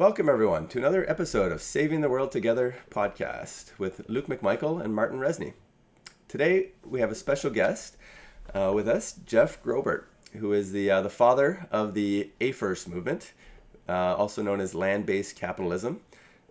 Welcome, everyone, to another episode of Saving the World Together podcast with Luke McMichael and Martin Resney. Today, we have a special guest with us, Jeff Graubart, who is the father of the AFFEERCE movement, also known as land-based capitalism.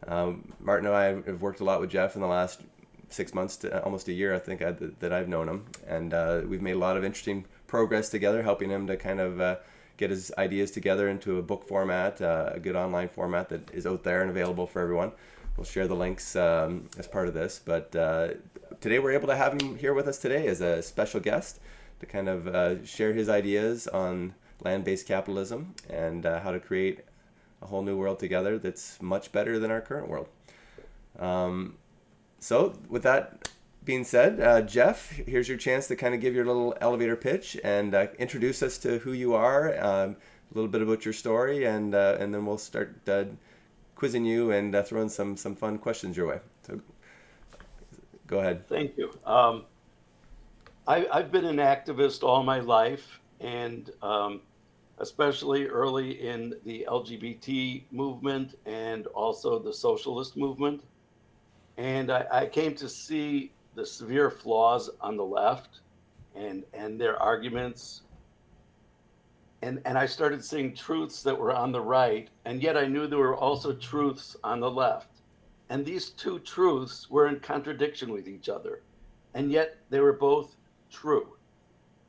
Martin and I have worked a lot with Jeff in the last 6 months to almost a year, I think, that I've known him. And we've made a lot of interesting progress together, helping him to kind of get his ideas together into a book format, a good online format that is out there and available for everyone. We'll share the links as part of this. But today we're able to have him here with us today as a special guest to kind of share his ideas on land-based capitalism and how to create a whole new world together that's much better than our current world. So with that being said, Jeff, here's your chance to kind of give your little elevator pitch and introduce us to who you are, a little bit about your story, and then we'll start quizzing you and throwing some fun questions your way. So go ahead. Thank you. I've been an activist all my life, and especially early in the LGBT movement and also the socialist movement. And I came to see the severe flaws on the left and their arguments. And I started seeing truths that were on the right, and yet I knew there were also truths on the left. And these two truths were in contradiction with each other, and yet they were both true.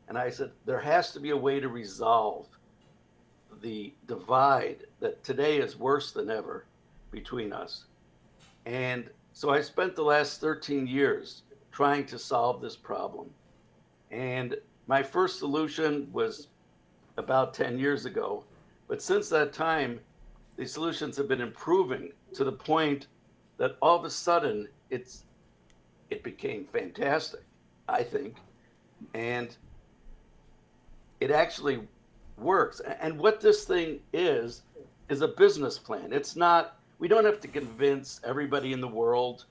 And I said, there has to be a way to resolve the divide that today is worse than ever between us. And so I spent the last 13 years trying to solve this problem. And my first solution was about 10 years ago. But since that time, the solutions have been improving to the point that all of a sudden it became fantastic, I think. And it actually works. And what this thing is a business plan. It's not, we don't have to convince everybody in the world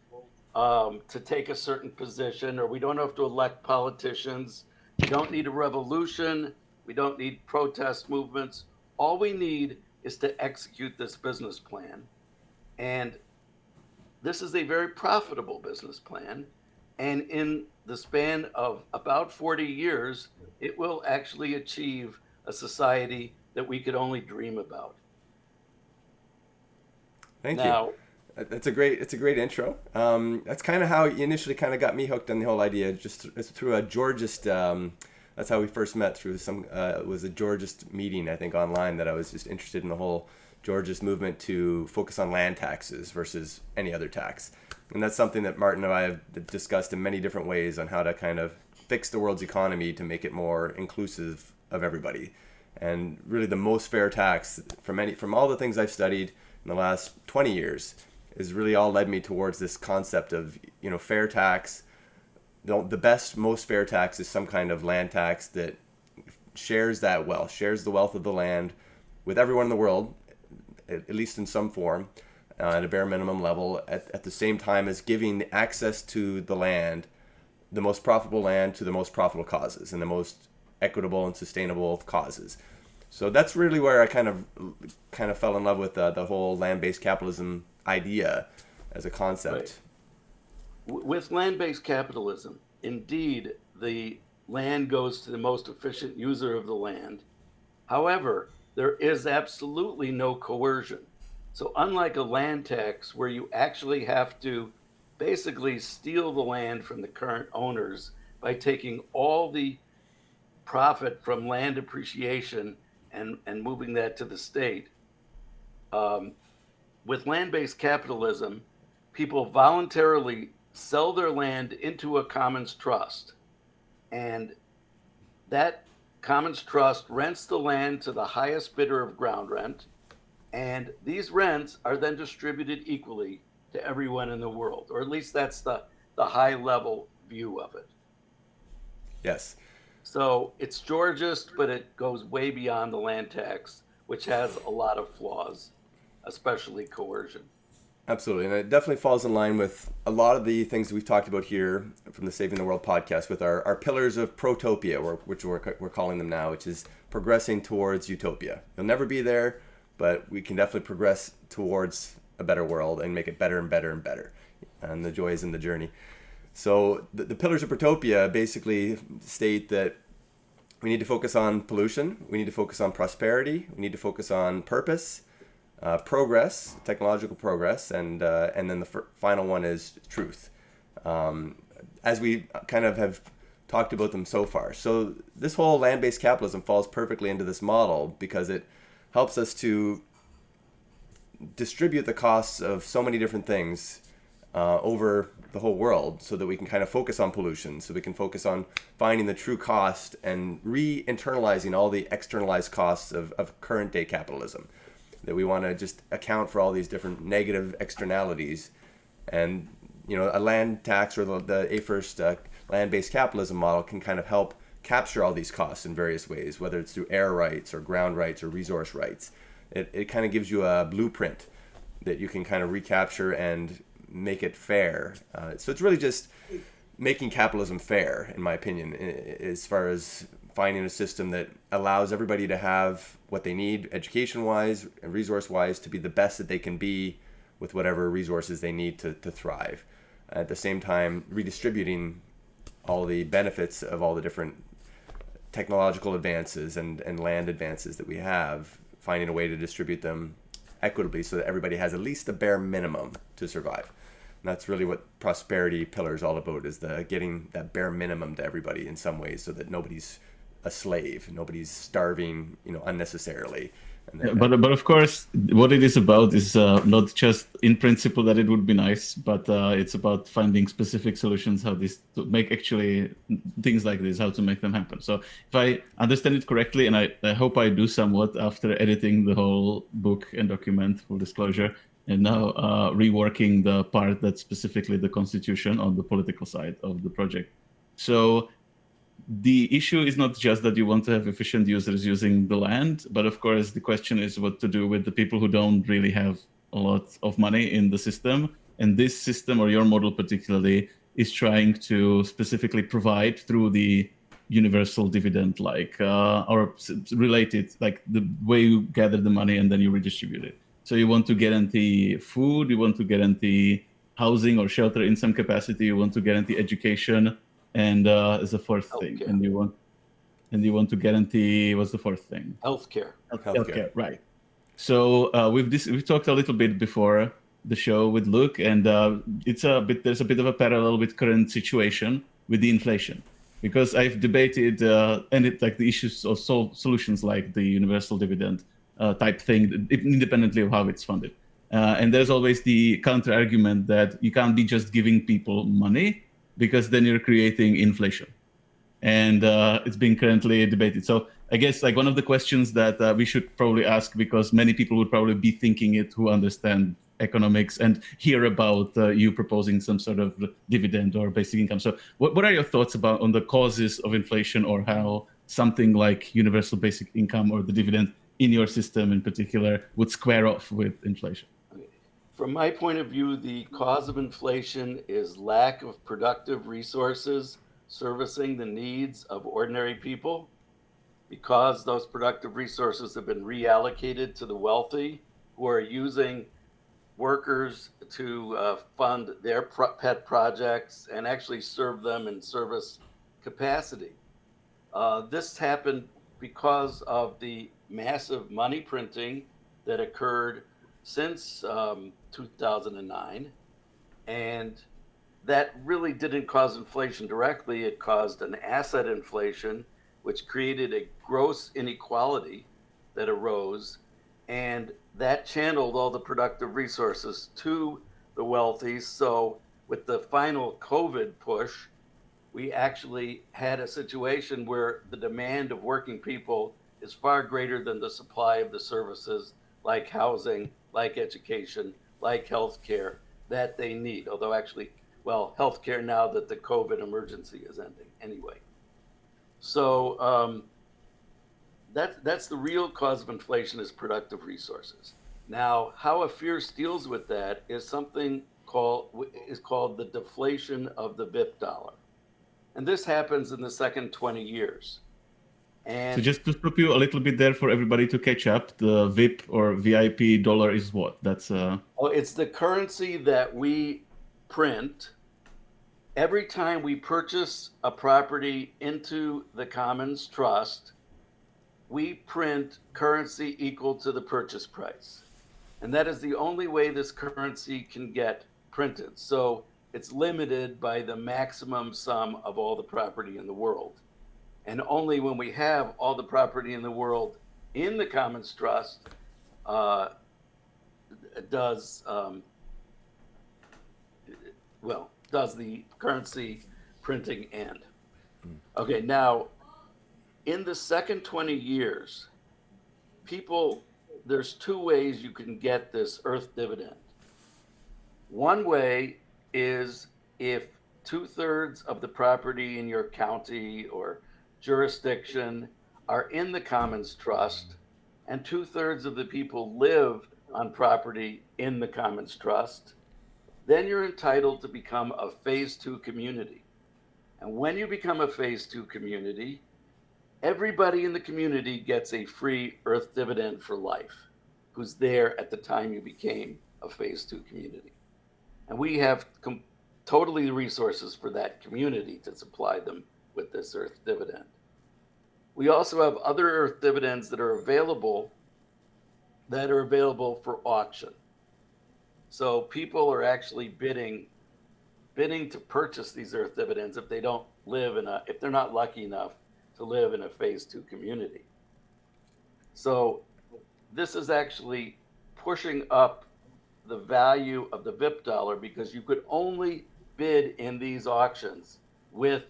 to take a certain position, or we don't have to elect politicians. We don't need a revolution. We don't need protest movements. All we need is to execute this business plan. And this is a very profitable business plan. And in the span of about 40 years, it will actually achieve a society that we could only dream about. Thank you. It's a great intro. That's kind of how you initially kind of got me hooked on the whole idea, just through a Georgist. That's how we first met, through it was a Georgist meeting, I think, online, that I was just interested in the whole Georgist movement to focus on land taxes versus any other tax. And that's something that Martin and I have discussed in many different ways on how to kind of fix the world's economy to make it more inclusive of everybody. And really the most fair tax from all the things I've studied in the last 20 years is really all led me towards this concept of, fair tax. The best, most fair tax is some kind of land tax that shares that wealth, shares the wealth of the land with everyone in the world, at least in some form, at a bare minimum level, at the same time as giving access to the land, the most profitable land, to the most profitable causes and the most equitable and sustainable causes. So that's really where I kind of fell in love with the whole land-based capitalism idea as a concept. Right. With land-based capitalism, indeed, the land goes to the most efficient user of the land. However, there is absolutely no coercion. So unlike a land tax where you actually have to basically steal the land from the current owners by taking all the profit from land appreciation and moving that to the state, with land-based capitalism, people voluntarily sell their land into a commons trust. And that commons trust rents the land to the highest bidder of ground rent. And these rents are then distributed equally to everyone in the world, or at least that's the high level view of it. Yes. So it's Georgist, but it goes way beyond the land tax, which has a lot of flaws, especially coercion. Absolutely. And it definitely falls in line with a lot of the things that we've talked about here from the Saving the World podcast with our pillars of protopia, which we're calling them now, which is progressing towards utopia. You'll never be there, but we can definitely progress towards a better world and make it better and better and better. And the joy is in the journey. So the pillars of Protopia basically state that we need to focus on pollution, we need to focus on prosperity, we need to focus on purpose, progress, technological progress, and then the final one is truth. As we kind of have talked about them so far. So this whole land-based capitalism falls perfectly into this model because it helps us to distribute the costs of so many different things over the whole world, so that we can kind of focus on pollution, so we can focus on finding the true cost and re-internalizing all the externalized costs of current day capitalism. That we want to just account for all these different negative externalities. And a land tax or the AFFEERCE land-based capitalism model can kind of help capture all these costs in various ways, whether it's through air rights or ground rights or resource rights. It kind of gives you a blueprint that you can kind of recapture and make it fair. So it's really just making capitalism fair, in my opinion, as far as finding a system that allows everybody to have what they need, education-wise and resource-wise, to be the best that they can be with whatever resources they need to thrive. At the same time, redistributing all the benefits of all the different technological advances and land advances that we have, finding a way to distribute them equitably so that everybody has at least the bare minimum to survive. And that's really what prosperity pillar is all about, is getting that bare minimum to everybody in some ways, so that nobody's a slave, nobody's starving, unnecessarily. And but of course, what it is about is not just in principle that it would be nice, but it's about finding specific solutions how this to make actually things like this, how to make them happen. So if I understand it correctly, and I hope I do somewhat after editing the whole book and document, full disclosure, and now reworking the part that's specifically the constitution on the political side of the project. So the issue is not just that you want to have efficient users using the land, but of course the question is what to do with the people who don't really have a lot of money in the system. And this system, or your model particularly, is trying to specifically provide through the universal dividend, or related, like the way you gather the money and then you redistribute it. So you want to guarantee food, you want to guarantee housing or shelter in some capacity, you want to guarantee education, and as a fourth thing, and you want to guarantee, what's the fourth thing? Healthcare. Healthcare, right. So we've talked a little bit before the show with Luke, and there's a bit of a parallel with current situation with the inflation, because I've debated the issues of solutions like the universal dividend type thing, independently of how it's funded. And there's always the counter argument that you can't be just giving people money, because then you're creating inflation. And it's being currently debated. So I guess one of the questions that we should probably ask, because many people would probably be thinking it who understand economics and hear about you proposing some sort of dividend or basic income. So what are your thoughts on the causes of inflation, or how something like universal basic income or the dividend in your system in particular would square off with inflation? From my point of view, the cause of inflation is lack of productive resources servicing the needs of ordinary people, because those productive resources have been reallocated to the wealthy, who are using workers to fund their pet projects and actually serve them in service capacity. This happened because of the massive money printing that occurred since 2009, and that really didn't cause inflation directly. It caused an asset inflation, which created a gross inequality that arose, and that channeled all the productive resources to the wealthy. So with the final COVID push, we actually had a situation where the demand of working people is far greater than the supply of the services like housing, like education, like healthcare that they need. Although actually, healthcare now that the COVID emergency is ending anyway. So that's the real cause of inflation, is productive resources. Now, how AFFEERCE deals with that is something called the deflation of the VIP dollar. And this happens in the second 20 years. So just to stop you a little bit there for everybody to catch up, the VIP or VIP dollar is what? That's it's the currency that we print every time we purchase a property into the Commons Trust. We print currency equal to the purchase price. And that is the only way this currency can get printed. So it's limited by the maximum sum of all the property in the world. And only when we have all the property in the world in the Commons Trust does the currency printing end. Okay, now in the second 20 years, there's two ways you can get this earth dividend. One way is if 2/3 of the property in your county or jurisdiction are in the Commons Trust, and 2/3 of the people live on property in the Commons Trust, then you're entitled to become a phase 2 community. And when you become a phase 2 community, everybody in the community gets a free earth dividend for life who's there at the time you became a phase 2 community. And we have totally the resources for that community to supply them with this earth dividend. We also have other earth dividends that are available for auction. So people are actually bidding to purchase these earth dividends if they don't live if they're not lucky enough to live in a phase 2 community. So this is actually pushing up the value of the VIP dollar because you could only bid in these auctions with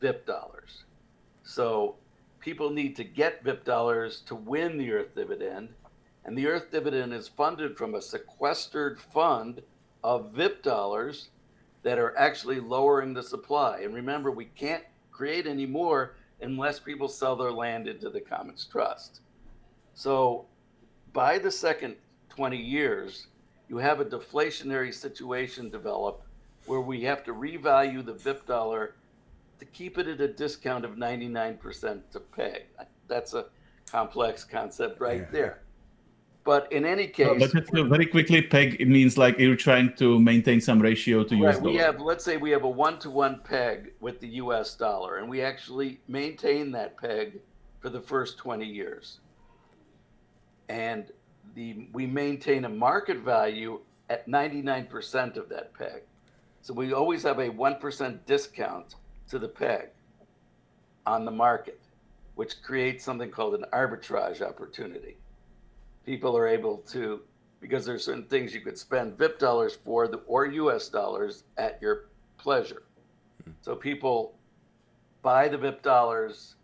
VIP dollars. So people need to get VIP dollars to win the earth dividend, and the earth dividend is funded from a sequestered fund of VIP dollars that are actually lowering the supply. And remember, we can't create any more unless people sell their land into the Commons Trust. So by the second 20 years, you have a deflationary situation develop where we have to revalue the VIP dollar to keep it at a discount of 99% to peg. That's a complex concept right there. But in any case, but that's very quickly peg. It means like you're trying to maintain some ratio to US dollar. Let's say we have a 1-to-1 peg with the US dollar, and we actually maintain that peg for the first 20 years. And we maintain a market value at 99% of that peg. So we always have a 1% discount to the peg on the market, which creates something called an arbitrage opportunity. People are able to, because there's certain things you could spend VIP dollars for or US dollars at your pleasure. So people buy the VIP dollars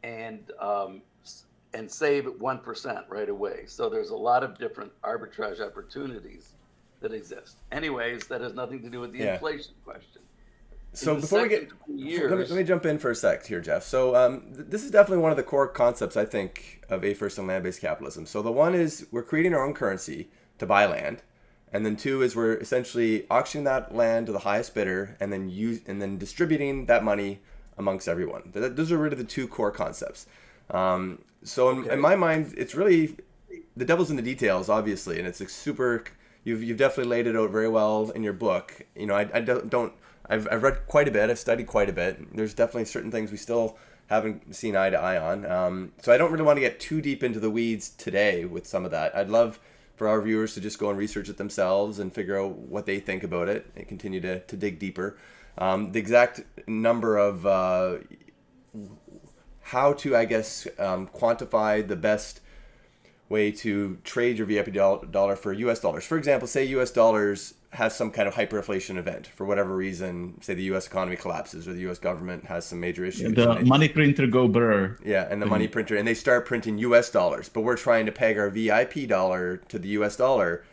and save 1% right away. So there's a lot of different arbitrage opportunities that exist. Anyways, that has nothing to do with the inflation question. So before we get, let me jump in for a sec here, Jeff. So this is definitely one of the core concepts, I think, of AFFEERCE and land-based capitalism. So the one is we're creating our own currency to buy land, and then two is we're essentially auctioning that land to the highest bidder, and then distributing that money amongst everyone. Those are really the two core concepts. So in my mind, it's really the devil's in the details, obviously, and it's a super. You've definitely laid it out very well in your book. You know, I've read quite a bit. I've studied quite a bit. There's definitely certain things we still haven't seen eye to eye on. So I don't really want to get too deep into the weeds today with some of that. I'd love for our viewers to just go and research it themselves and figure out what they think about it and continue to dig deeper. The exact number of how to, I guess, quantify the best way to trade your VIP dollar for US dollars. For example, say US dollars has some kind of hyperinflation event for whatever reason. Say the US economy collapses or the US government has some major issues. The money printer go brr. Yeah, and the money printer, and they start printing US dollars, but we're trying to peg our VIP dollar to the US dollar.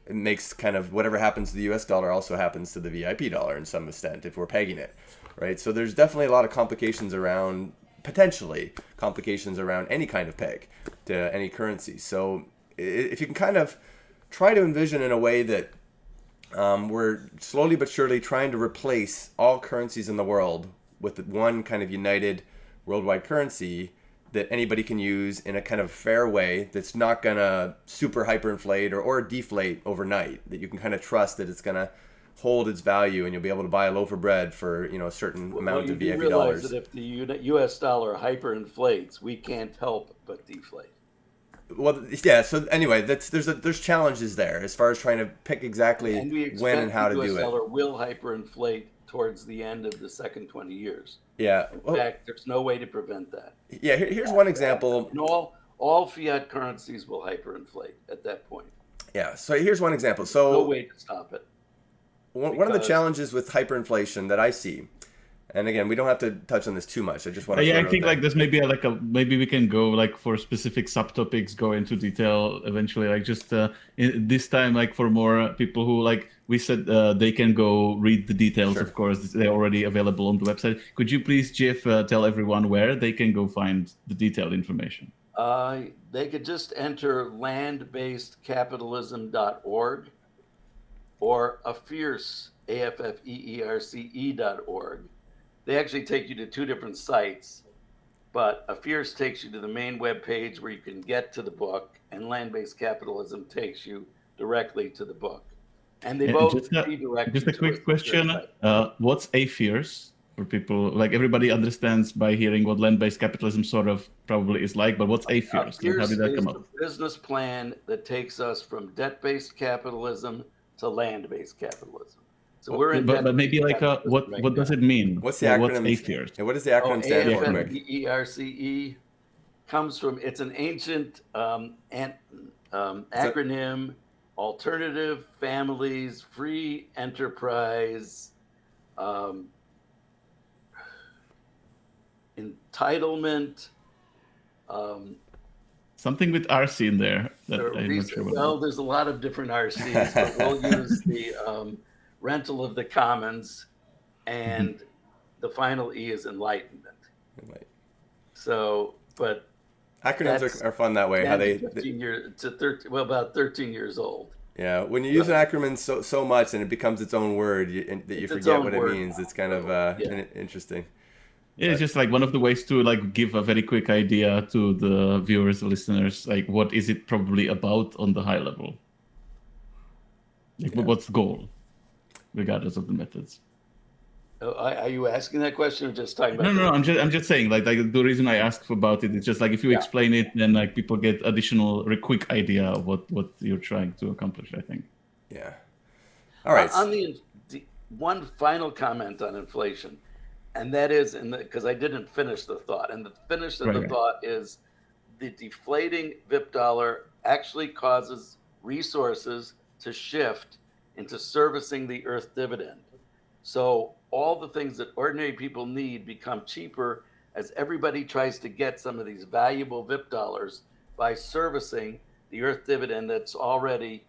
It makes kind of whatever happens to the US dollar also happens to the VIP dollar in some extent if we're pegging it, right? So there's definitely a lot of potentially complications around any kind of peg to any currency. So if you can kind of try to envision in a way that we're slowly but surely trying to replace all currencies in the world with one kind of united worldwide currency that anybody can use in a kind of fair way that's not going to super hyperinflate or deflate overnight, that you can kind of trust that it's going to hold its value and you'll be able to buy a loaf of bread for, a certain amount of you VIP realize dollars. that if the U.S. dollar hyperinflates, we can't help but deflate. Well, yeah. So anyway, there's challenges there as far as trying to pick exactly And we expect when and how to the U.S. do it. dollar will hyperinflate towards the end of the second 20 years. Yeah. In fact, there's no way to prevent that. Yeah. Here's one example. And all fiat currencies will hyperinflate at that point. Yeah. So here's one example. No So way to stop it. one of the challenges with hyperinflation that I see, and again, we don't have to touch on this too much. I just want to. Yeah, I think like there's maybe maybe we can go like for specific subtopics, go into detail eventually. Like just this time, like for more people who like we said, they can go read the details. Sure. Of course, they're already available on the website. Could you please, Jeff, tell everyone where they can go find the detailed information? They could just enter landbasedcapitalism.org or AFFEERCE, AFFEERCE.org. They actually take you to two different sites, but AFFEERCE takes you to the main web page where you can get to the book, and Land-Based Capitalism takes you directly to the book. And they both redirect. Just a quick question: what's AFFEERCE for people? Like everybody understands by hearing what land-based capitalism sort of probably is like, but what's AFFEERCE? Like, how did that come up? It's a business plan that takes us from debt-based capitalism to land-based capitalism. So we're in. But maybe like what does it mean? What's the acronym? What's AFFEERCE? What does the acronym stand for? AFFEERCE comes from. It's an ancient acronym. Alternative families, free enterprise, entitlement. Something with RC in there. I'm not sure well, there's a lot of different RCs, but we'll use the rental of the commons, and the final E is enlightenment. So, but acronyms are fun that way. How they 15 years to 13, well, about 13 years old. Yeah, when you use an acronym so much and it becomes its own word, that you forget what it means. It's kind of interesting. Yeah, it's just like one of the ways to like give a very quick idea to the viewers, listeners, like what is it probably about on the high level? Like what's the goal, regardless of the methods? Are you asking that question or just talking about? No. I'm just saying like the reason I asked about it is just like if you explain it, then like people get additional quick idea of what you're trying to accomplish. I think. Yeah. All right. On the one final comment on inflation, and that is because I didn't finish the thought, and the finish of the thought is the deflating VIP dollar actually causes resources to shift into servicing the Earth dividend. So all the things that ordinary people need become cheaper as everybody tries to get some of these valuable VIP dollars by servicing the Earth dividend that's already,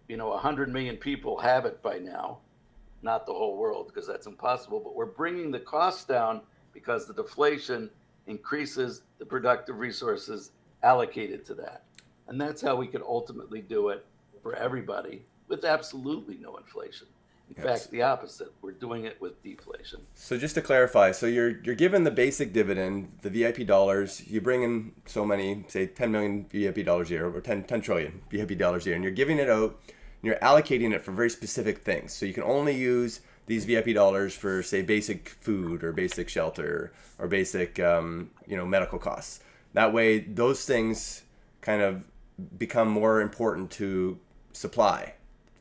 100 million people have it by now. Not the whole world, because that's impossible, but we're bringing the costs down because the deflation increases the productive resources allocated to that. And that's how we could ultimately do it for everybody with absolutely no inflation. In fact, the opposite. We're doing it with deflation. So just to clarify, so you're given the basic dividend, the VIP dollars, you bring in so many, say 10 million VIP dollars a year, or 10 trillion VIP dollars a year, and you're giving it out, and you're allocating it for very specific things. So you can only use these VIP dollars for, say, basic food or basic shelter or basic, medical costs. That way, those things kind of become more important to supply.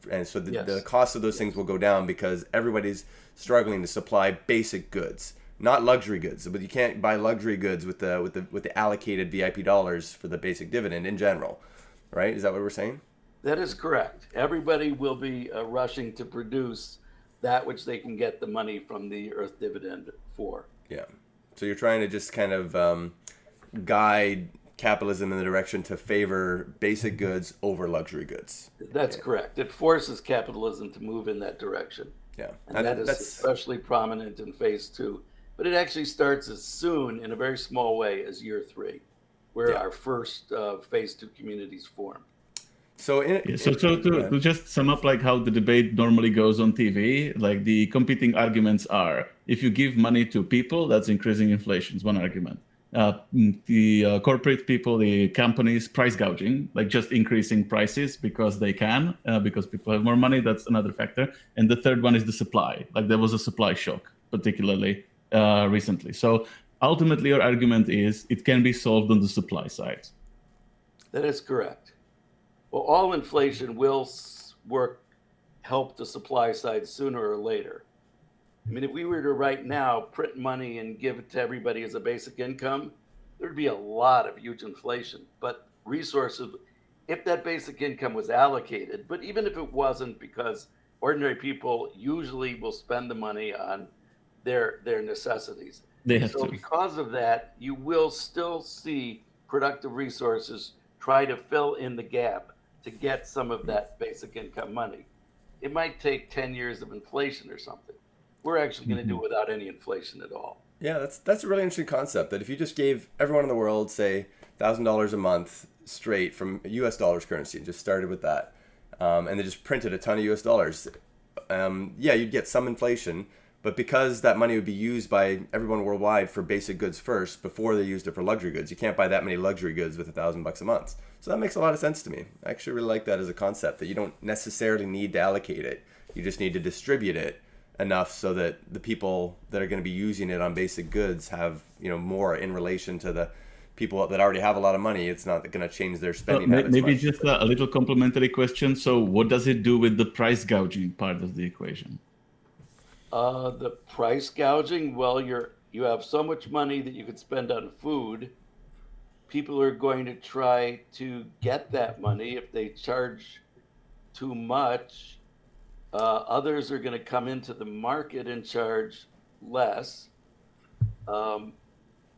And so the cost of those things will go down because everybody's struggling to supply basic goods, not luxury goods. But you can't buy luxury goods with the allocated VIP dollars for the basic dividend in general, right? Is that what we're saying? That is correct. Everybody will be rushing to produce that which they can get the money from the Earth dividend for. Yeah. So you're trying to just kind of guide capitalism in the direction to favor basic goods over luxury goods. That's correct. It forces capitalism to move in that direction. Yeah. And that's especially prominent in phase 2. But it actually starts as soon, in a very small way, as year 3, where our first phase 2 communities form. So to just sum up, like how the debate normally goes on TV, like the competing arguments are: if you give money to people, that's increasing inflation. Is one argument. The corporate people, the companies, price gouging, like just increasing prices because they can, because people have more money. That's another factor. And the third one is the supply. Like there was a supply shock, particularly recently. So ultimately, your argument is it can be solved on the supply side. That is correct. Well, all inflation will help the supply side sooner or later. I mean, if we were to right now print money and give it to everybody as a basic income, there'd be a lot of huge inflation. But resources, if that basic income was allocated, but even if it wasn't, because ordinary people usually will spend the money on their necessities. They have So to. because of that, you will still see productive resources try to fill in the gap to get some of that basic income money. It might take 10 years of inflation or something. We're actually going to do it without any inflation at all. yeah, that's a really interesting concept. That if you just gave everyone in the world, say, $1,000 a month straight from U.S. dollars currency, and just started with that, and they just printed a ton of U.S. dollars, yeah, you'd get some inflation. But because that money would be used by everyone worldwide for basic goods first before they used it for luxury goods, you can't buy that many luxury goods with $1,000 a month. So that makes a lot of sense to me. I actually really like that as a concept, that you don't necessarily need to allocate it. You just need to distribute it enough so that the people that are going to be using it on basic goods have, more in relation to the people that already have a lot of money. It's not going to change their spending habits Maybe much. just a little complementary question. So what does it do with the price gouging part of the equation? The price gouging, well, you have so much money that you could spend on food. People are going to try to get that money. If they charge too much, others are going to come into the market and charge less. Um,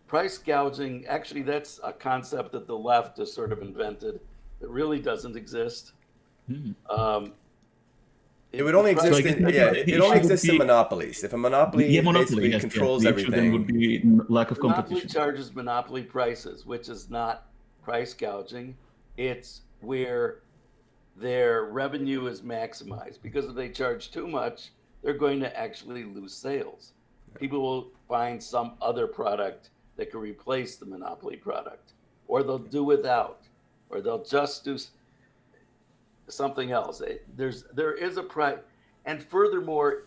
Price gouging, actually, that's a concept that the left has sort of invented that really doesn't exist. Um, It would only exist in it only exists in be monopolies. If a monopoly monopoly. basically Yes, controls the issue then would everything, be lack of Monopoly competition. charges monopoly prices, which is not price gouging. It's where their revenue is maximized, because if they charge too much, they're going to actually lose sales. People will find some other product that can replace the monopoly product, or they'll do without, or they'll just do something else. There is a price, and furthermore,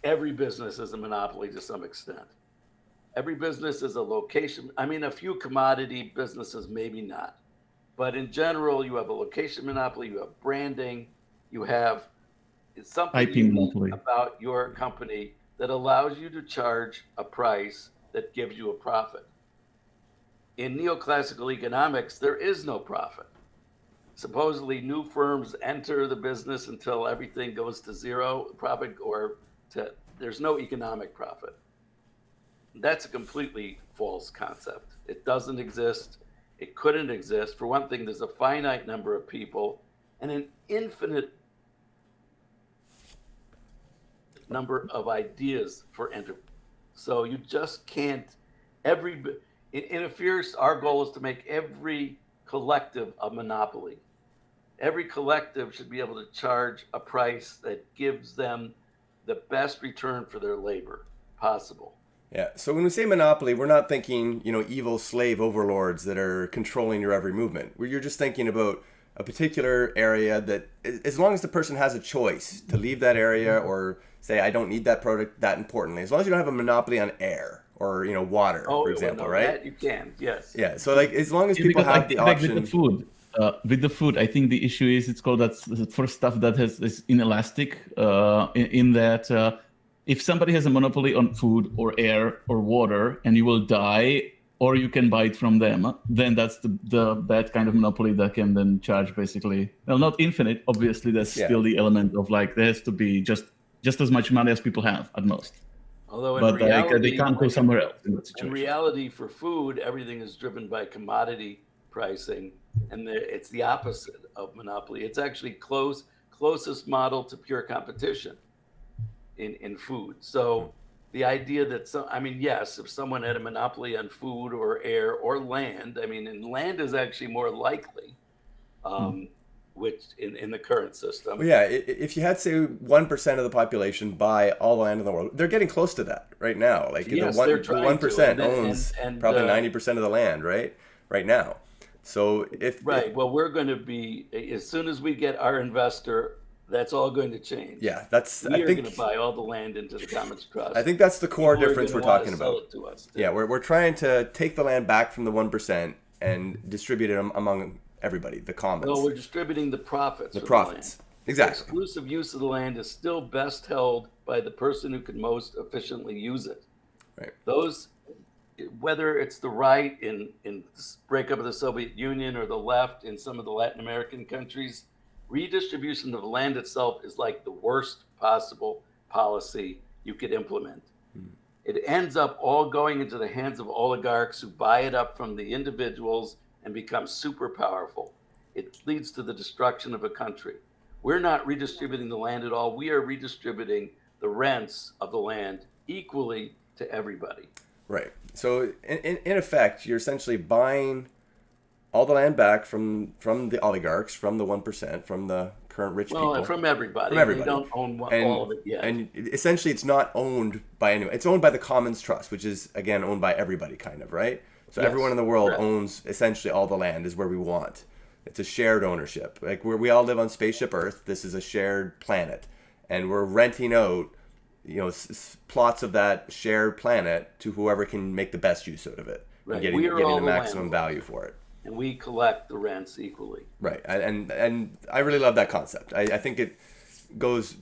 every business is a monopoly to some extent. Every business is a location. I mean, a few commodity businesses, maybe not. But in general, you have a location monopoly, you have branding, you have something IP unique monopoly. about your company that allows you to charge a price that gives you a profit. In neoclassical economics, there is no profit. Supposedly, new firms enter the business until everything goes to zero profit, there's no economic profit. That's a completely false concept. It doesn't exist. It couldn't exist. For one thing, there's a finite number of people and an infinite number of ideas for enterprise. So you just can't. In AFFEERCE, our goal is to make every collective a monopoly. Every collective should be able to charge a price that gives them the best return for their labor possible. Yeah. So when we say monopoly, we're not thinking, evil slave overlords that are controlling your every movement. You're just thinking about a particular area that, as long as the person has a choice to leave that area or say, I don't need that product that importantly, as long as you don't have a monopoly on air or, water, for example, right? That you can, yes. Yeah. So as long as people have the option. With the food, I think the issue is it's called that for stuff that is inelastic. In that, if somebody has a monopoly on food or air or water, and you will die, or you can buy it from them, then that's the bad kind of monopoly that can then charge basically. Well, not infinite, obviously. There's still the element of there has to be just as much money as people have at most. Although in reality, they can't go somewhere else in that situation. In reality, for food, everything is driven by commodity pricing, and it's the opposite of monopoly. It's actually closest model to pure competition in food. So the idea that yes, if someone had a monopoly on food or air or land, and land is actually more likely, which in the current system. Well, yeah, if you had, say, 1% of the population buy all the land in the world, they're getting close to that right now. Like Yes, the they're trying 1% to, owns probably 90% of the land, right now. So right, well, we're going to be, as soon as we get our investor, that's all going to change. Yeah, We are going to buy all the land into the Commons Trust. I think that's the core People are difference gonna we're wanna talking sell about. it to us, too. Yeah, we're trying to take the land back from the 1% and distribute it among everybody, the commons. No, we're distributing the profits. The from profits. The land. Exactly. The exclusive use of the land is still best held by the person who can most efficiently use it. Right. Those, whether it's the right in the breakup of the Soviet Union or the left in some of the Latin American countries, redistribution of the land itself is like the worst possible policy you could implement. It ends up all going into the hands of oligarchs who buy it up from the individuals and become super powerful. It leads to the destruction of a country. We're not redistributing the land at all. We are redistributing the rents of the land equally to everybody. Right. So in effect, you're essentially buying all the land back from the oligarchs, from the 1%, from the current rich people. Well, from everybody. From everybody. They don't own all of it yet. And essentially, it's not owned by anyone. It's owned by the Commons Trust, which is, again, owned by everybody, kind of, right? So Yes, everyone in the world correct. owns essentially all the land is where we want. It's a shared ownership. Like where we all live on Spaceship Earth, this is a shared planet. And we're renting out, plots of that shared planet to whoever can make the best use out of it. Right. And getting the maximum value for it. And we collect the rents equally. Right. And I really love that concept. I think it goes...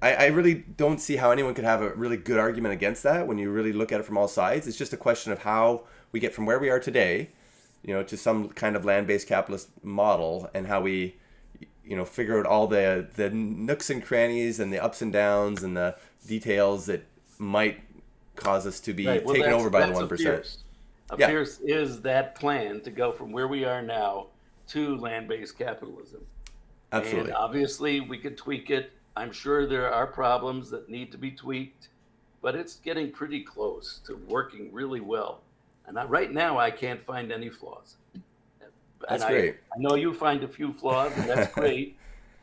I really don't see how anyone could have a really good argument against that when you really look at it from all sides. It's just a question of how we get from where we are today, to some kind of land-based capitalist model, and how we, figure out all the nooks and crannies and the ups and downs and the details that might cause us to be taken over by the 1%. AFFEERCE is that plan to go from where we are now to land-based capitalism. Absolutely. And obviously, we could tweak it. I'm sure there are problems that need to be tweaked, but it's getting pretty close to working really well. And right now, I can't find any flaws. That's great. I know you find a few flaws, and that's great,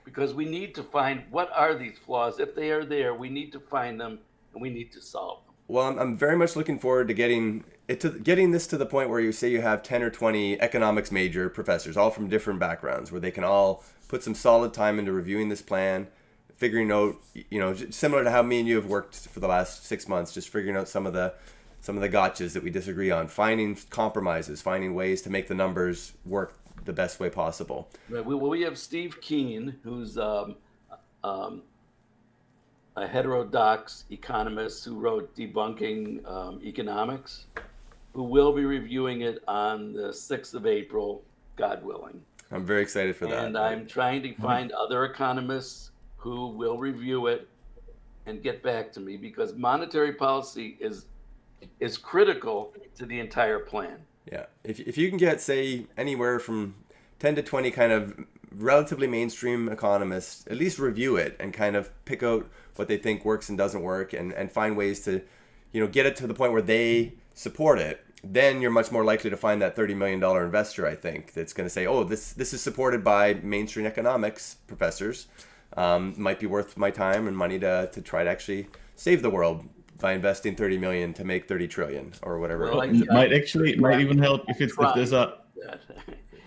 because we need to find what are these flaws. If they are there, we need to find them, and we need to solve them. Well, I'm very much looking forward to getting this to the point where you say you have 10 or 20 economics major professors, all from different backgrounds, where they can all put some solid time into reviewing this plan, figuring out, similar to how me and you have worked for the last 6 months, just figuring out some of the gotchas that we disagree on, finding compromises, finding ways to make the numbers work the best way possible. Right. We have Steve Keen, who's a heterodox economist who wrote Debunking Economics, who will be reviewing it on the 6th of April, God willing. I'm very excited for that. And I'm trying to find other economists who will review it and get back to me, because monetary policy is critical to the entire plan. Yeah. If you can get, say, anywhere from 10 to 20 kind of relatively mainstream economists, at least review it and kind of pick out what they think works and doesn't work, and find ways to, get it to the point where they support it, then you're much more likely to find that $30 million investor, I think, that's going to say, oh, this is supported by mainstream economics professors. Might be worth my time and money to try to actually save the world by investing 30 million to make 30 trillion or whatever. Well, might even help if there's a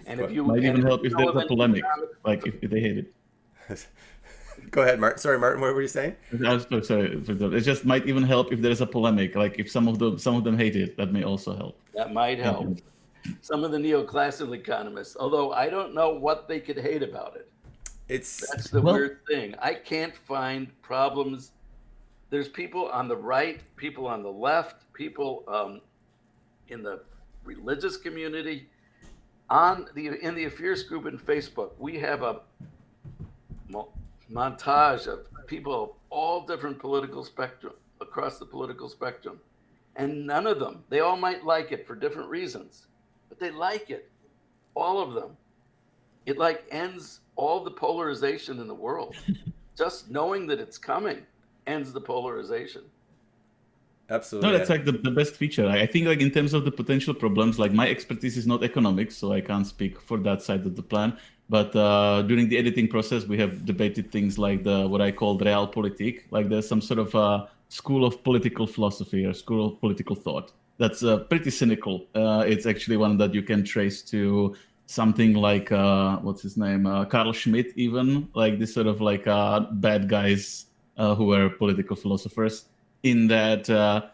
and if you might even help if there's a polemic, like if they hate it. Go ahead, Martin. Sorry, Martin. What were you saying? I'm so sorry. It just might even help if there's a polemic, like if some of them hate it. That may also help. That might help. Some of the neoclassical economists, although I don't know what they could hate about it. That's the weird thing. I can't find problems. There's people on the right, people on the left, people in the religious community. In the AFFEERCE group in Facebook, we have a montage of people of all different political spectrum, across the political spectrum. And none of them, they all might like it for different reasons, but they like it, all of them. It ends all the polarization in the world. Just knowing that it's coming ends the polarization. Absolutely. No, that's the best feature. I think in terms of the potential problems, my expertise is not economics, so I can't speak for that side of the plan. But during the editing process, we have debated things like what I call realpolitik. Like there's some sort of school of political philosophy or school of political thought that's pretty cynical. It's actually one that you can trace to something like what's his name, Carl Schmitt, even like this sort of like bad guys who were political philosophers. In that,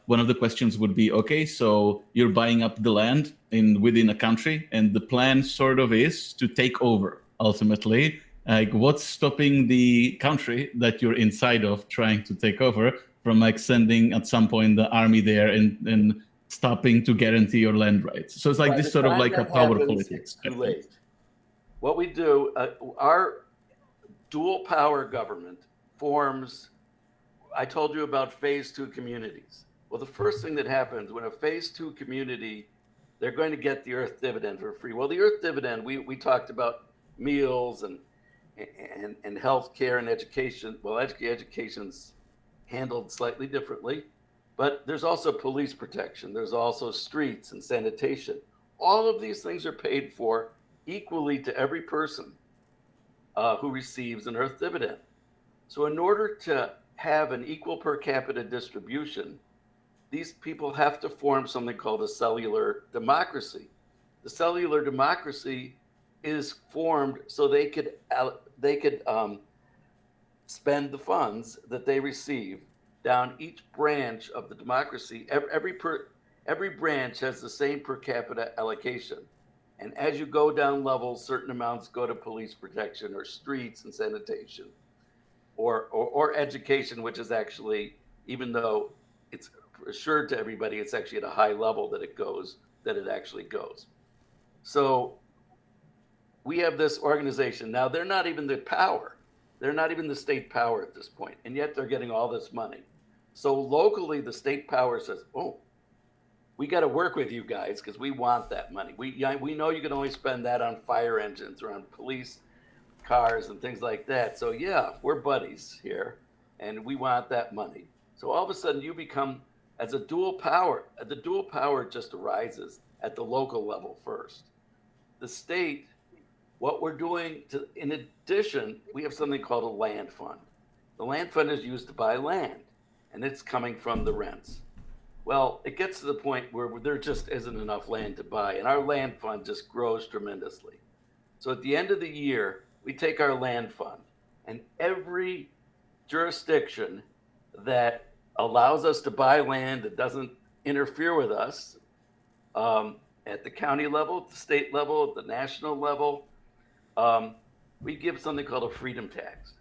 one of the questions would be, okay, so you're buying up the land within a country, and the plan sort of is to take over ultimately. Like, what's stopping the country that you're inside of trying to take over from like sending at some point the army there and stopping to guarantee your land rights? So it's like By this the sort of time like a that power happens, politics. it's too late. What we do, our dual power government forms. I told you about phase 2 communities. Well, the first thing that happens when a phase 2 community, they're going to get the earth dividend for free. Well, the earth dividend, we talked about meals and health care and education. Well, education's handled slightly differently, but there's also police protection. There's also streets and sanitation. All of these things are paid for equally to every person who receives an earth dividend. So in order to have an equal per capita distribution, these people have to form something called a cellular democracy. The cellular democracy is formed so they could spend the funds that they receive down each branch of the democracy. Every branch has the same per capita allocation. And as you go down levels, certain amounts go to police protection or streets and sanitation or education, which is actually, even though it's assured to everybody, it's actually at a high level that it actually goes. So we have this organization. Now, they're not even the power. They're not even the state power at this point, and yet they're getting all this money. So locally, the state power says, oh, we got to work with you guys because we want that money. We know you can only spend that on fire engines or on police cars and things like that. So yeah, we're buddies here, and we want that money. So all of a sudden, you become as a dual power. The dual power just arises at the local level first. The state, what we're doing in addition, we have something called a land fund. The land fund is used to buy land, and it's coming from the rents. Well, it gets to the point where there just isn't enough land to buy, and our land fund just grows tremendously. So at the end of the year, we take our land fund, and every jurisdiction that allows us to buy land that doesn't interfere with us, at the county level, at the state level, at the national level, we give something called a freedom tax.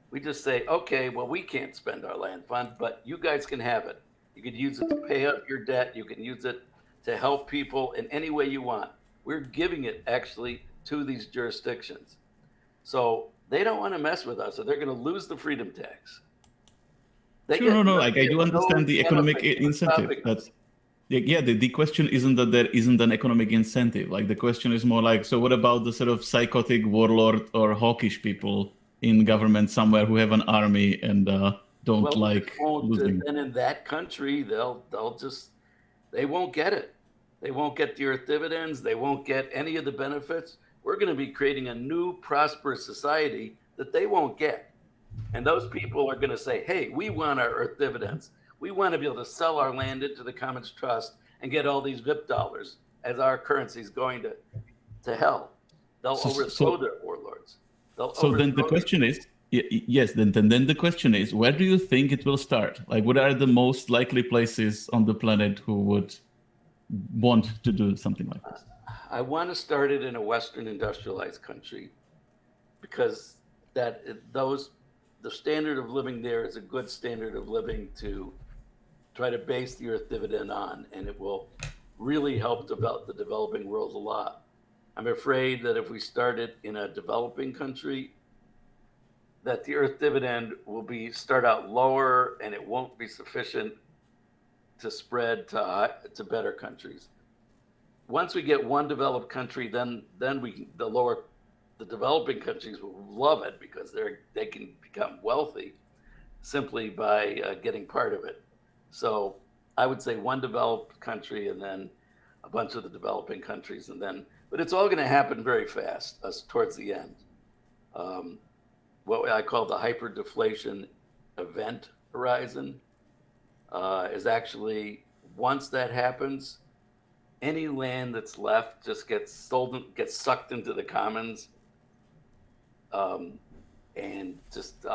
We just say, okay, well, we can't spend our land fund, but you guys can have it. You can use it to pay up your debt. You can use it to help people in any way you want. We're giving it actually to these jurisdictions. So they don't want to mess with us, or they're going to lose the freedom tax. Sure, no. Like, I do understand the economic incentive. That's yeah. The question isn't that there isn't an economic incentive. Like, the question is more like, so what about the sort of psychotic warlord or hawkish people in government somewhere who have an army and don't like losing? And in that country, they won't get it. They won't get the earth dividends. They won't get any of the benefits. We're going to be creating a new prosperous society that they won't get. And those people are going to say, hey, we want our earth dividends. We want to be able to sell our land into the Commons Trust and get all these VIP dollars as our currency is going to hell. They'll overthrow their warlords. Then the question is, yes, then the question is, where do you think it will start? Like, what are the most likely places on the planet who would want to do something like this? I want to start it in a Western industrialized country because the standard of living there is a good standard of living to try to base the earth dividend on, and it will really help develop the developing world a lot. I'm afraid that if we start it in a developing country, that the earth dividend will start out lower and it won't be sufficient to spread to better countries. Once we get one developed country, then the developing countries will love it because they can become wealthy simply by getting part of it. So I would say one developed country and then a bunch of the developing countries, but it's all going to happen very fast towards the end. um, what I call the hyperdeflation event horizon, is actually, once that happens, any land that's left just gets sold, gets sucked into the commons, um, and just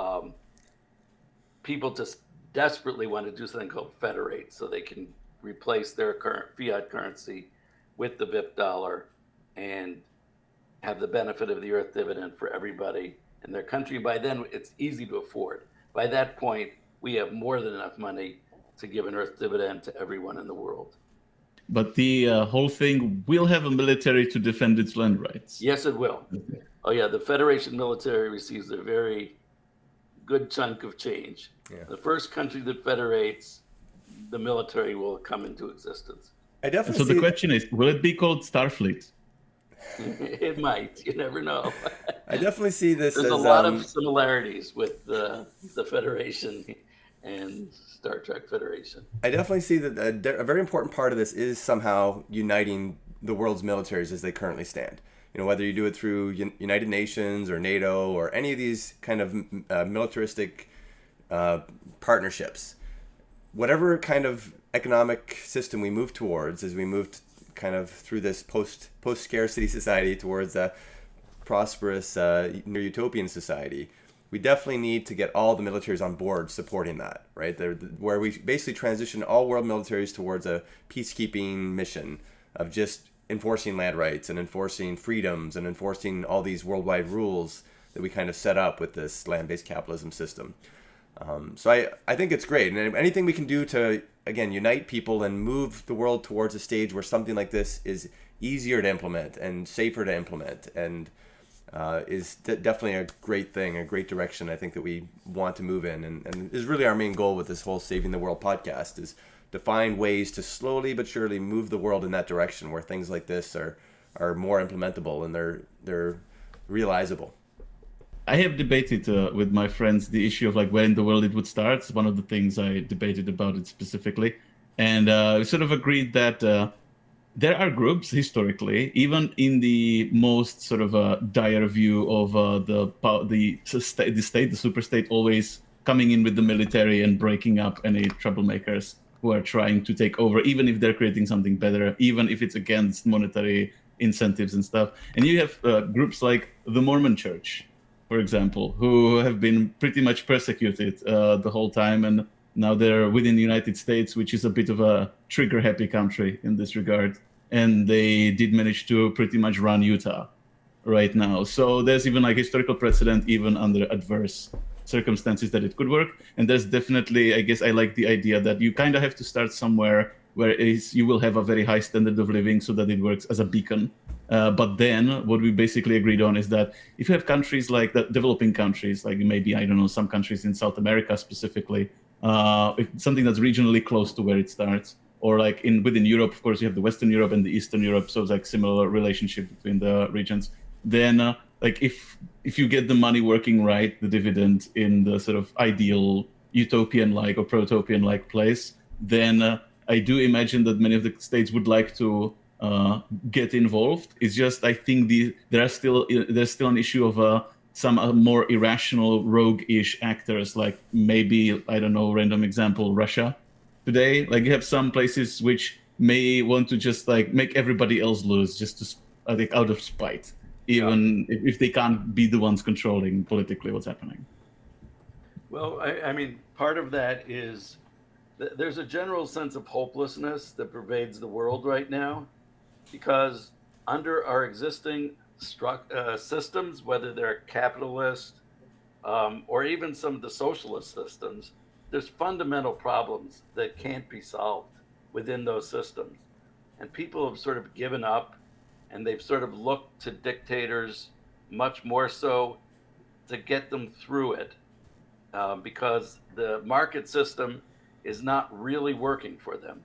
people just desperately want to do something called federate, so they can replace their current fiat currency with the VIP dollar and have the benefit of the earth dividend for everybody in their country. By then, it's easy to afford. By that point, we have more than enough money to give an earth dividend to everyone in the world. But the whole thing will have a military to defend its land rights. Yes, it will. Oh yeah, the Federation military receives a very good chunk of change. Yeah. The first country that federates, the military will come into existence. I definitely So the question is, will it be called Starfleet? It might. You never know. I definitely see this There's as a lot of similarities with the Federation and Star Trek Federation. I definitely see that a very important part of this is somehow uniting the world's militaries as they currently stand. You know, whether you do it through United Nations or NATO or any of these kind of militaristic partnerships, whatever kind of economic system we move towards as we move kind of through this post scarcity society towards a prosperous near utopian society, we definitely need to get all the militaries on board supporting that, right? Where we basically transition all world militaries towards a peacekeeping mission of just enforcing land rights and enforcing freedoms and enforcing all these worldwide rules that we kind of set up with this land-based capitalism system. So I think it's great. And anything we can do to, again, unite people and move the world towards a stage where something like this is easier to implement and safer to implement and is definitely a great thing, a great direction I think that we want to move in. And is really our main goal with this whole Saving the World podcast, is to find ways to slowly but surely move the world in that direction where things like this are more implementable and they're realizable. I have debated with my friends the issue of like where in the world it would start. It's one of the things I debated about it specifically. And we sort of agreed that there are groups historically, even in the most sort of dire view of the state, the super state always coming in with the military and breaking up any troublemakers who are trying to take over, even if they're creating something better, even if it's against monetary incentives and stuff. And you have groups like the Mormon Church, for example, who have been pretty much persecuted the whole time, and now they're within the United States, which is a bit of a trigger-happy country in this regard. And they did manage to pretty much run Utah right now. So there's even like historical precedent, even under adverse circumstances, that it could work. And there's definitely, I guess I like the idea that you kind of have to start somewhere where you will have a very high standard of living so that it works as a beacon. But then what we basically agreed on is that if you have countries like the developing countries, like maybe, I don't know, some countries in South America specifically, if something that's regionally close to where it starts, or like within Europe, of course, you have the Western Europe and the Eastern Europe, so it's like similar relationship between the regions. Then like if you get the money working right, the dividend in the sort of ideal utopian-like or protopian-like place, then I do imagine that many of the states would like to get involved. It's just I think there's still an issue of some more irrational, rogue-ish actors, like maybe, I don't know, random example, Russia today. Like you have some places which may want to just like make everybody else lose, just to, I think, out of spite, even if they can't be the ones controlling politically what's happening. Well, I mean, part of that is there's a general sense of hopelessness that pervades the world right now, because under our existing systems, whether they're capitalist or even some of the socialist systems, there's fundamental problems that can't be solved within those systems. And people have sort of given up, and they've sort of looked to dictators much more so to get them through it, because the market system is not really working for them.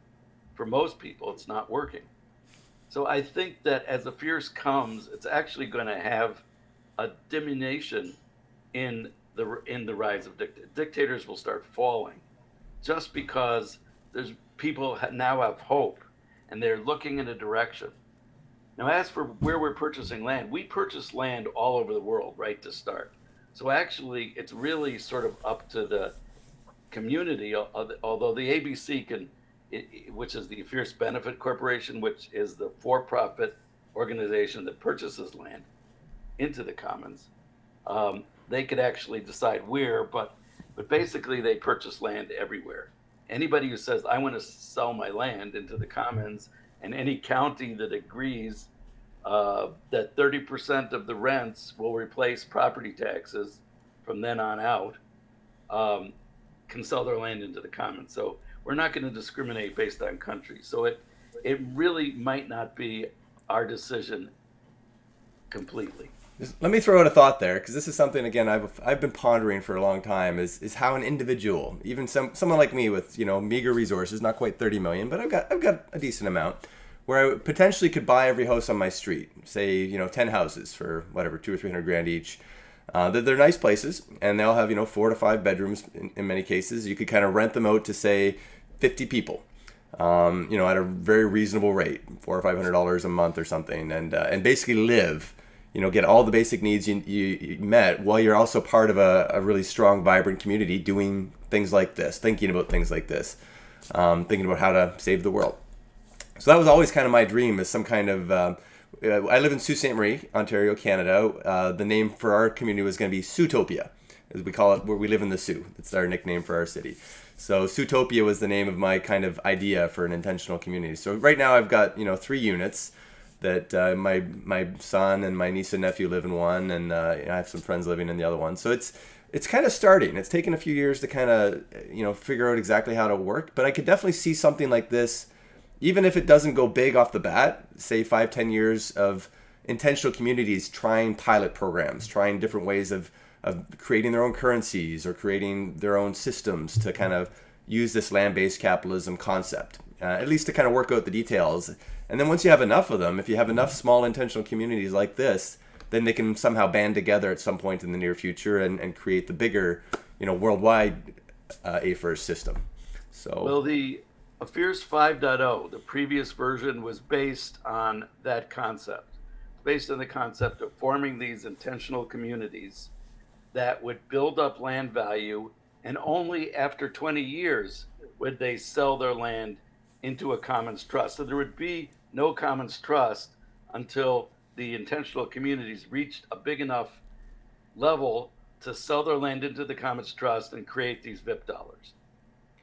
For most people, it's not working. So I think that as AFFEERCE comes, it's actually going to have a diminution in the rise of dictators will start falling, just because there's people now have hope, and they're looking in a direction. Now, as for where we're purchasing land, we purchase land all over the world, right, to start. So actually, it's really sort of up to the community, although the ABC can, which is the Fierce Benefit Corporation, which is the for-profit organization that purchases land into the commons, they could actually decide where, but basically they purchase land everywhere. Anybody who says I want to sell my land into the commons, and any county that agrees that 30% of the rents will replace property taxes from then on out, um, can sell their land into the commons. So we're not going to discriminate based on country. So it really might not be our decision completely. Let me throw out a thought there, because this is something again I've been pondering for a long time. Is how an individual, even someone like me with meager resources, not quite 30 million, but I've got a decent amount, where I potentially could buy every house on my street, say 10 houses for whatever 200 or 300 grand each. They're nice places, and they'll have 4 to 5 bedrooms in many cases. You could kind of rent them out to say 50 people, at a very reasonable rate, $400 or $500 a month or something, and basically live. Get all the basic needs you met, while you're also part of a really strong, vibrant community doing things like this, thinking about things like this, thinking about how to save the world. So that was always kind of my dream, is some kind of... I live in Sault Ste. Marie, Ontario, Canada. The name for our community was going to be Suitopia, as we call it, where we live in the Sioux. It's our nickname for our city. So Suitopia was the name of my kind of idea for an intentional community. So right now I've got 3 units that my son and my niece and nephew live in one, and I have some friends living in the other one. So it's kind of starting. It's taken a few years to kind of figure out exactly how to work, but I could definitely see something like this, even if it doesn't go big off the bat, say 5-10 years of intentional communities trying pilot programs, trying different ways of creating their own currencies or creating their own systems to kind of use this land-based capitalism concept, at least to kind of work out the details. And then once you have enough of them, if you have enough small intentional communities like this, then they can somehow band together at some point in the near future and create the bigger, worldwide AFFEERCE system. So, Well, the AFFEERCE 5.0, the previous version, was based on that concept. It's based on the concept of forming these intentional communities that would build up land value, and only after 20 years would they sell their land into a commons trust. So there would be no commons trust until the intentional communities reached a big enough level to sell their land into the commons trust and create these VIP dollars.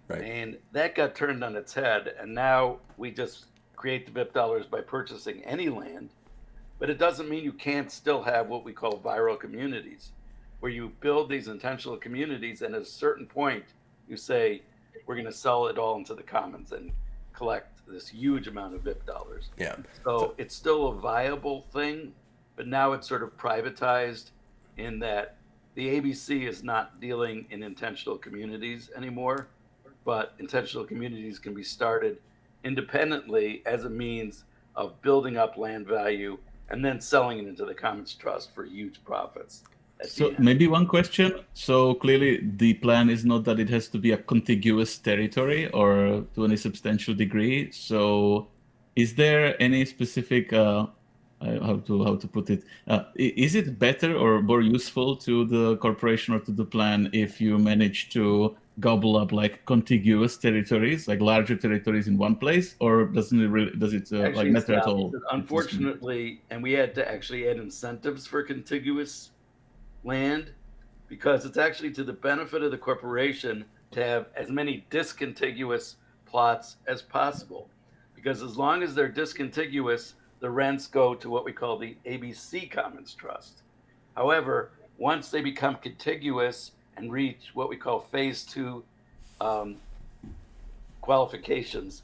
right. And that got turned on its head, and now we just create the VIP dollars by purchasing any land. But it doesn't mean you can't still have what we call viral communities, where you build these intentional communities, and at a certain point you say, we're going to sell it all into the commons and collect this huge amount of VIP dollars. Yeah. So it's still a viable thing, but now it's sort of privatized, in that the ABC is not dealing in intentional communities anymore, but intentional communities can be started independently as a means of building up land value and then selling it into the commons trust for huge profits at the So end. maybe one question. So clearly the plan is not that it has to be a contiguous territory or to any substantial degree. So is there any specific, how to put it? Is it better or more useful to the corporation or to the plan if you manage to gobble up like contiguous territories, like larger territories in one place, or doesn't it really, does it like Actually, it's matter at the all? opposite. Unfortunately, and we had to actually add incentives for contiguous land, because it's actually to the benefit of the corporation to have as many discontiguous plots as possible. Because as long as they're discontiguous, the rents go to what we call the ABC Commons Trust. However, once they become contiguous and reach what we call phase 2 um, qualifications,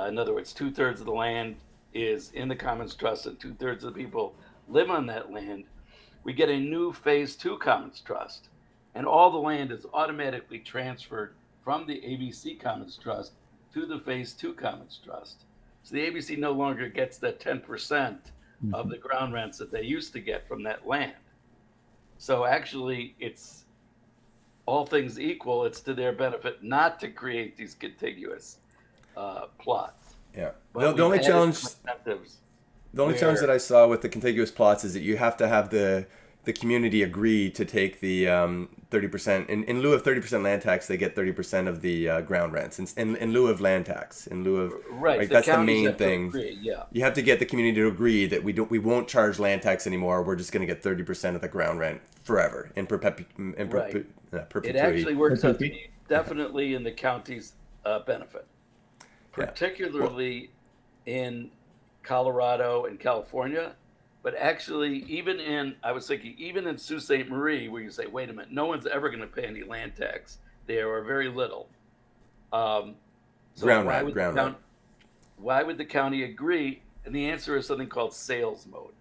in other words, 2/3 of the land is in the Commons Trust and 2/3 of the people live on that land, we get a new phase 2 Commons Trust. And all the land is automatically transferred from the ABC Commons Trust to the phase 2 Commons Trust. So the ABC no longer gets that 10% of the ground rents that they used to get from that land. So actually, it's, all things equal, it's to their benefit not to create these contiguous plots. Yeah. But The we've only added challenge. some incentives. The only challenge that I saw with the contiguous plots is that you have to have the community agree to take the 30%. In lieu of 30% land tax, they get 30% of the ground rents. In lieu of land tax, in lieu of right. The that's the counties main have to thing. agree, yeah. You have to get the community to agree that we won't charge land tax anymore. We're just going to get 30% of the ground rent forever in Right. perpetuity. It actually works out to be definitely in the county's benefit, Yeah. particularly in Colorado and California. But actually, I was thinking, even in Sault Ste. Marie, where you say, wait a minute, no one's ever going to pay any land tax there, or very little. So Ground rent. Why would the county agree? And the answer is something called sales mode.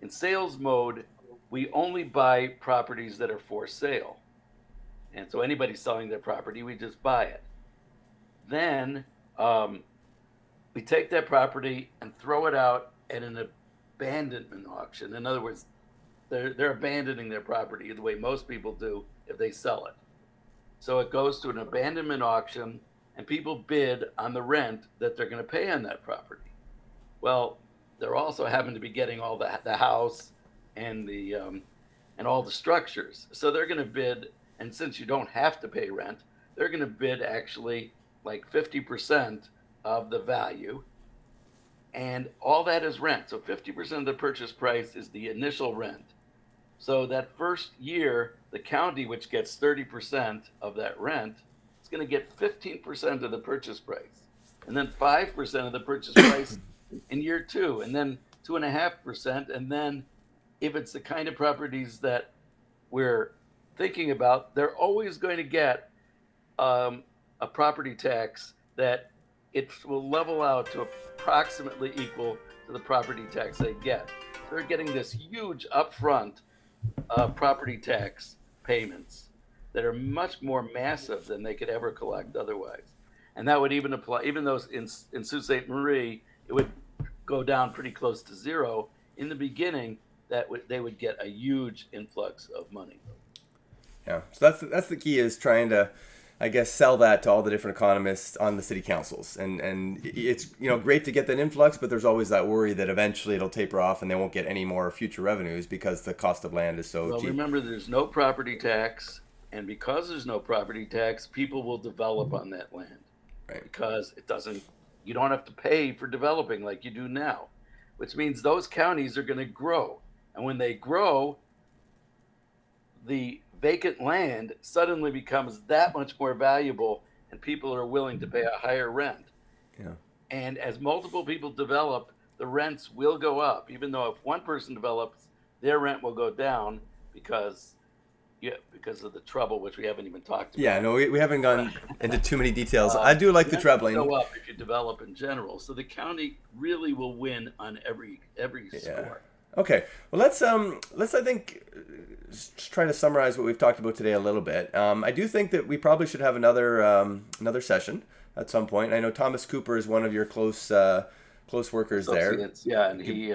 In sales mode, we only buy properties that are for sale. And so anybody selling their property, we just buy it. Then we take that property and throw it out at an abandonment auction. In other words, they're abandoning their property the way most people do if they sell it. So it goes to an abandonment auction, and people bid on the rent that they're going to pay on that property. Well, they're also happen to be getting all the house and the and all the structures. So they're going to bid, and since you don't have to pay rent, they're going to bid actually like 50% of the value, and all that is rent. So 50% of the purchase price is the initial rent. So that first year, the county, which gets 30% of that rent, is going to get 15% of the purchase price, and then 5% of the purchase price in year 2, and then 2.5%. And then if it's the kind of properties that we're thinking about, they're always going to get a property tax that it will level out to approximately equal to the property tax they get. They're getting this huge upfront property tax payments that are much more massive than they could ever collect otherwise. And that would even apply, even though in Sault Ste. Marie, it would go down pretty close to zero. In the beginning, they would get a huge influx of money. Yeah, so that's the key, is trying to, I guess, sell that to all the different economists on the city councils. And it's great to get that influx, but there's always that worry that eventually it'll taper off and they won't get any more future revenues because the cost of land is so cheap. Remember, there's no property tax, and because there's no property tax, people will develop on that land. Right. Because you don't have to pay for developing like you do now, which means those counties are going to grow. And when they grow, the vacant land suddenly becomes that much more valuable, and people are willing to pay a higher rent. Yeah. And as multiple people develop, the rents will go up, even though if one person develops, their rent will go down because of the trouble, which we haven't even talked about. Yeah, no, we haven't gone into too many details. I do like the trebling. Go up if you develop in general. So the county really will win on every score. Okay, well let's I think try to summarize what we've talked about today a little bit. I do think that we probably should have another session at some point. I know Thomas Cooper is one of your close workers there. Yeah, and he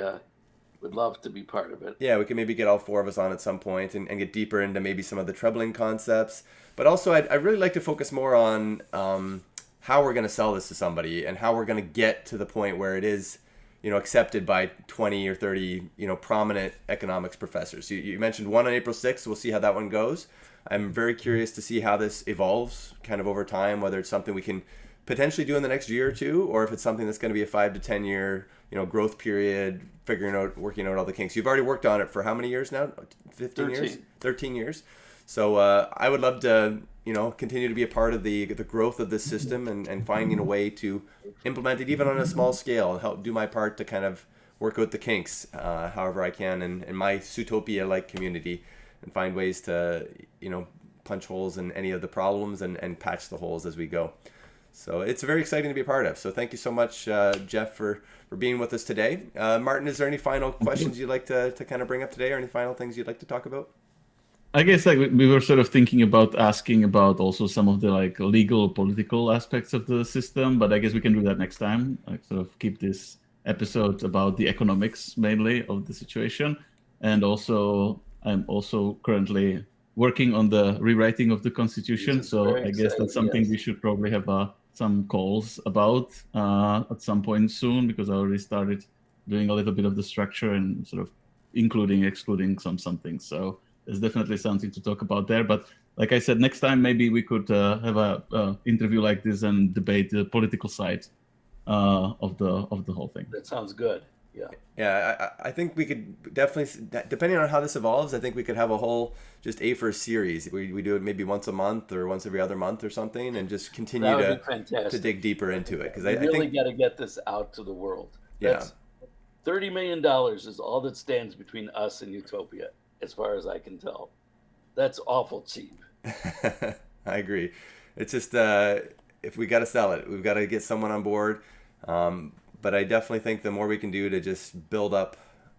would love to be part of it. Yeah, we can maybe get all 4 of us on at some point and get deeper into maybe some of the trebling concepts. But also, I'd really like to focus more on how we're going to sell this to somebody and how we're going to get to the point where it is, accepted by 20 or 30, prominent economics professors. You mentioned one on April 6th. We'll see how that one goes. I'm very curious to see how this evolves kind of over time, whether it's something we can potentially do in the next year or two, or if it's something that's going to be a 5 to 10 year, growth period, working out all the kinks. You've already worked on it for how many years now? 15 years? 13 years. So I would love to, continue to be a part of the growth of this system and finding a way to implement it even on a small scale and help do my part to kind of work out the kinks however I can in my Zootopia-like community and find ways to, punch holes in any of the problems and patch the holes as we go. So it's very exciting to be a part of. So thank you so much, Jeff, for being with us today. Martin, is there any final questions you'd like to kind of bring up today, or any final things you'd like to talk about? I guess we were sort of thinking about asking about also some of the legal, political aspects of the system, but I guess we can do that next time. Sort of keep this episode about the economics mainly of the situation. And also, I'm also currently working on the rewriting of the Constitution. So I guess that's something we should probably have some calls about at some point soon, because I already started doing a little bit of the structure and sort of including, excluding some things. So there's definitely something to talk about there. But like I said, next time maybe we could have a interview like this and debate the political side of the whole thing. That sounds good. Yeah. Yeah, I think we could definitely, depending on how this evolves, I think we could have a whole just AFFEERCE series. We do it maybe once a month or once every other month or something, and just continue That would be to fantastic. dig deeper into it. Because We I really think, got to get this out to the world. yeah, That's $30 million is all that stands between us and utopia, as far as I can tell. That's awful cheap. I agree. It's just if we got to sell it, we've got to get someone on board. But I definitely think the more we can do to just build up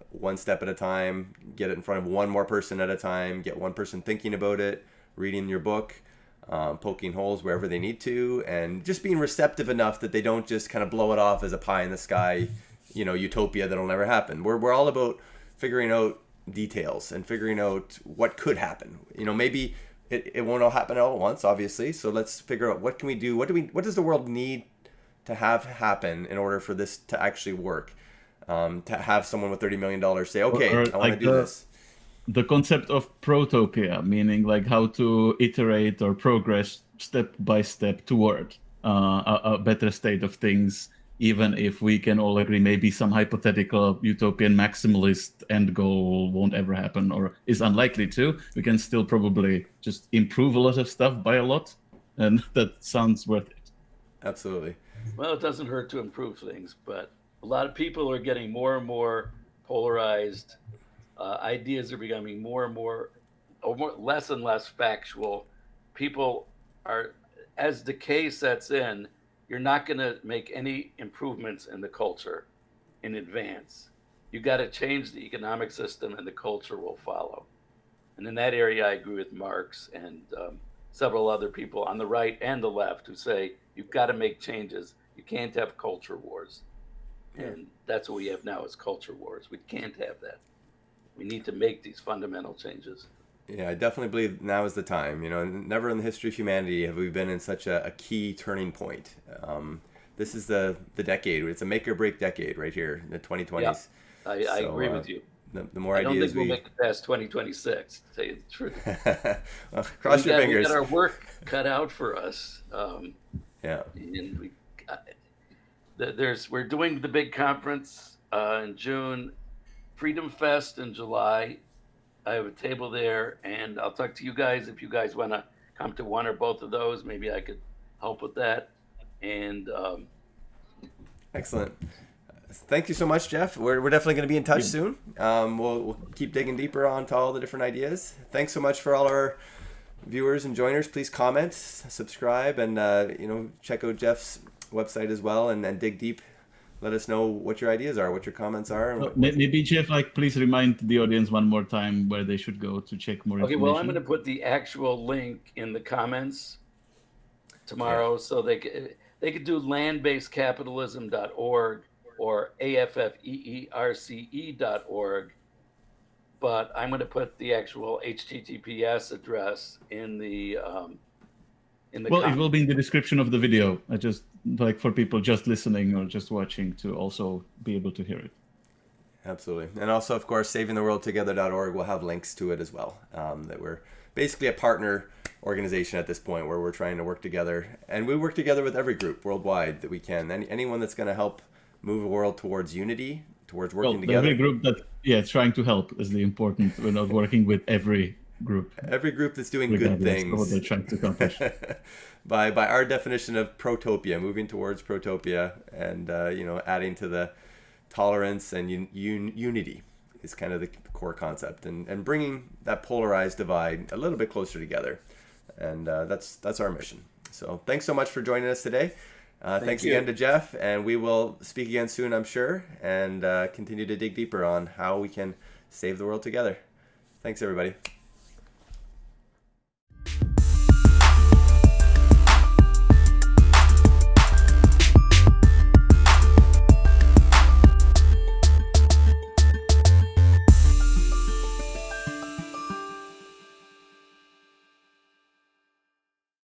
one step at a time, get it in front of one more person at a time, get one person thinking about it, reading your book, poking holes wherever they need to, and just being receptive enough that they don't just kind of blow it off as a pie in the sky, utopia that'll never happen. We're all about figuring out details and figuring out what could happen. Maybe it won't all happen all at once, obviously. So let's figure out what can we do. What does the world need to have happen in order for this to actually work? To have someone with $30 million say, okay, I want to do this. The concept of protopia, meaning like how to iterate or progress step by step toward a better state of things, even if we can all agree maybe some hypothetical utopian maximalist end goal won't ever happen or is unlikely to, we can still probably just improve a lot of stuff by a lot. And that sounds worth it. Absolutely. Well, it doesn't hurt to improve things, but a lot of people are getting more and more polarized. Ideas are becoming more and more, less and less factual. People are, as decay sets in, you're not going to make any improvements in the culture in advance. You got to change the economic system, and the culture will follow. And in that area, I agree with Marx and several other people on the right and the left who say you've got to make changes. You can't have culture wars. And that's what we have now is culture wars. We can't have that. We need to make these fundamental changes. Yeah, I definitely believe now is the time. Never in the history of humanity have we been in such a key turning point. This is the decade. It's a make or break decade right here in the 2020s. Yeah, I agree with you. The more I don't ideas think we'll make it past 2026, to tell you the truth. Well, cross your fingers. We got our work cut out for us. Yeah. And we're doing the big conference in June, Freedom Fest in July. I have a table there, and I'll talk to you guys if you guys want to come to one or both of those. Maybe I could help with that. And excellent. Thank you so much, Jeff. We're definitely going to be in touch soon. We'll keep digging deeper onto all the different ideas. Thanks so much for all our viewers and joiners. Please comment, subscribe, and check out Jeff's website as well, and dig deep. Let us know what your ideas are, what your comments are. Maybe Jeff, please remind the audience one more time where they should go to check more information. Okay, well, I'm going to put the actual link in the comments tomorrow, so they could do landbasedcapitalism.org or AFFEERCE.org. But I'm going to put the actual HTTPS address in the it will be in the description of the video. I just like for people just listening or just watching to also be able to hear it. Absolutely. And also, of course, savingtheworldtogether.org will have links to it as well. That we're basically a partner organization at this point where we're trying to work together. And we work together with every group worldwide that we can. Anyone that's going to help move the world towards unity, towards working together. Every group that, trying to help is the important. We're not working with every group. Every group that's doing good things. What they're trying to accomplish. by our definition of protopia, moving towards protopia, and adding to the tolerance and unity is kind of the core concept, and bringing that polarized divide a little bit closer together, and that's our mission. So thanks so much for joining us today. Thanks again to Jeff, and we will speak again soon, I'm sure, and continue to dig deeper on how we can save the world together. Thanks, everybody.